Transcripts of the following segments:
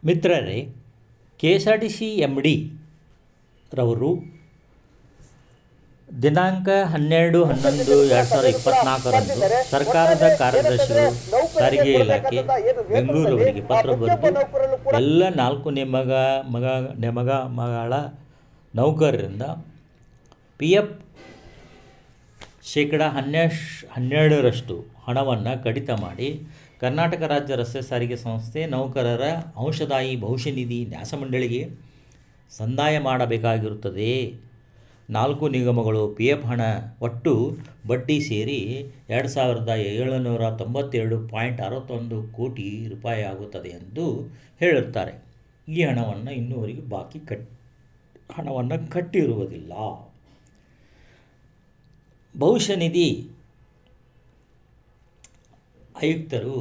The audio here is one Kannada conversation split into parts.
ಮಿತ್ರರೇ, K S R T C M D ರವರು ದಿನಾಂಕ 12/11/2024 ಸರ್ಕಾರದ ಕಾರ್ಯದರ್ಶಿಗಳು ಸಾರಿಗೆ ಇಲಾಖೆ ಬೆಂಗಳೂರವರಿಗೆ ಪತ್ರ ಬರೆದು ಎಲ್ಲ 4 ನೇಮಕಗಳ ನೌಕರರಿಂದ ಪಿ ಎಫ್ ಶೇಕಡ 12% ಹಣವನ್ನು ಕಡಿತ ಮಾಡಿ ಕರ್ನಾಟಕ ರಾಜ್ಯ ರಸ್ತೆ ಸಾರಿಗೆ ಸಂಸ್ಥೆ ನೌಕರರ ಅಂಶದಾಯಿ ಭವಿಷ್ಯ ನಿಧಿ ನ್ಯಾಸಮಂಡಳಿಗೆ ಸಂದಾಯ ಮಾಡಬೇಕಾಗಿರುತ್ತದೆ. 4 ನಿಗಮಗಳು ಪಿ ಎಫ್ ಹಣ ಒಟ್ಟು ಬಡ್ಡಿ ಸೇರಿ 2,792.61 ಕೋಟಿ ರೂಪಾಯಿ ಆಗುತ್ತದೆ ಎಂದು ಹೇಳುತ್ತಾರೆ. ಈ ಹಣವನ್ನು ಇನ್ನೂವರೆಗೂ ಹಣವನ್ನು ಕಟ್ಟಿರುವುದಿಲ್ಲ. ಭವಿಷ್ಯ ನಿಧಿ ಆಯುಕ್ತರು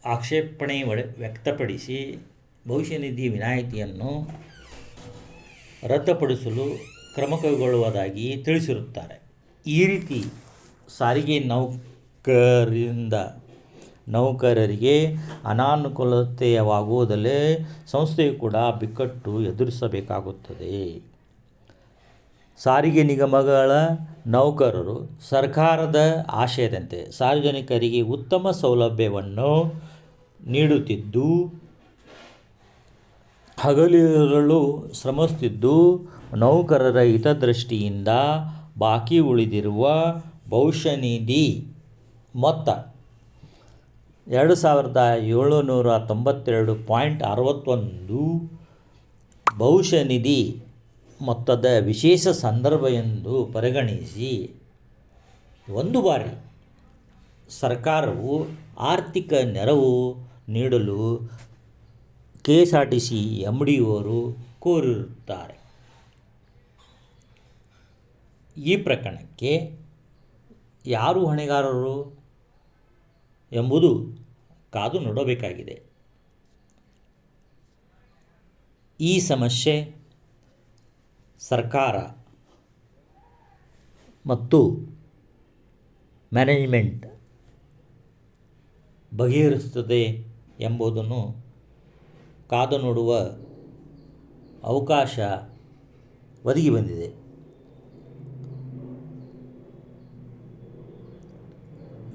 ಆಕ್ಷೇಪಣೆ ವ್ಯಕ್ತಪಡಿಸಿ ಭವಿಷ್ಯ ನಿಧಿ ವಿನಾಯಿತಿಯನ್ನು ರದ್ದುಪಡಿಸಲು ಕ್ರಮ ಕೈಗೊಳ್ಳುವುದಾಗಿ ತಿಳಿಸಿರುತ್ತಾರೆ. ಈ ರೀತಿ ಸಾರಿಗೆ ನೌಕರರಿಗೆ ಅನಾನುಕೂಲತೆಯಾಗುವುದಲ್ಲೇ ಸಂಸ್ಥೆಯು ಕೂಡ ಬಿಕ್ಕಟ್ಟು ಎದುರಿಸಬೇಕಾಗುತ್ತದೆ. ಸಾರಿಗೆ ನಿಗಮಗಳ ನೌಕರರು ಸರ್ಕಾರದ ಆಶಯದಂತೆ ಸಾರ್ವಜನಿಕರಿಗೆ ಉತ್ತಮ ಸೌಲಭ್ಯವನ್ನು ನೀಡುತ್ತಿದ್ದು ಹಗಲಿರುಳು ಶ್ರಮಿಸುತ್ತಿದ್ದು ನೌಕರರ ಹಿತದೃಷ್ಟಿಯಿಂದ ಬಾಕಿ ಉಳಿದಿರುವ ಭವಿಷ್ಯ ನಿಧಿ ಮೊತ್ತ 2,792.61 ಭವಿಷ್ಯ ನಿಧಿ ಮೊತ್ತದ ವಿಶೇಷ ಸಂದರ್ಭ ಎಂದು ಪರಿಗಣಿಸಿ ಒಂದು ಬಾರಿ ಸರ್ಕಾರವು ಆರ್ಥಿಕ ನೆರವು ನೀಡಲು K S R T C M ಡಿಯವರು ಕೋರಿರುತ್ತಾರೆ. ಈ ಪ್ರಕರಣಕ್ಕೆ ಯಾರು ಹೊಣೆಗಾರರು ಎಂಬುದು ಕಾದು ನೋಡಬೇಕಾಗಿದೆ. ಈ ಸಮಸ್ಯೆ ಸರ್ಕಾರ ಮತ್ತು ಮ್ಯಾನೇಜ್ಮೆಂಟ್ ಬಗೆಹರಿಸುತ್ತದೆ ಎಂಬುದನ್ನು ಕಾದು ನೋಡುವ ಅವಕಾಶ ಒದಗಿ ಬಂದಿದೆ.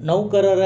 ನೌಕರರ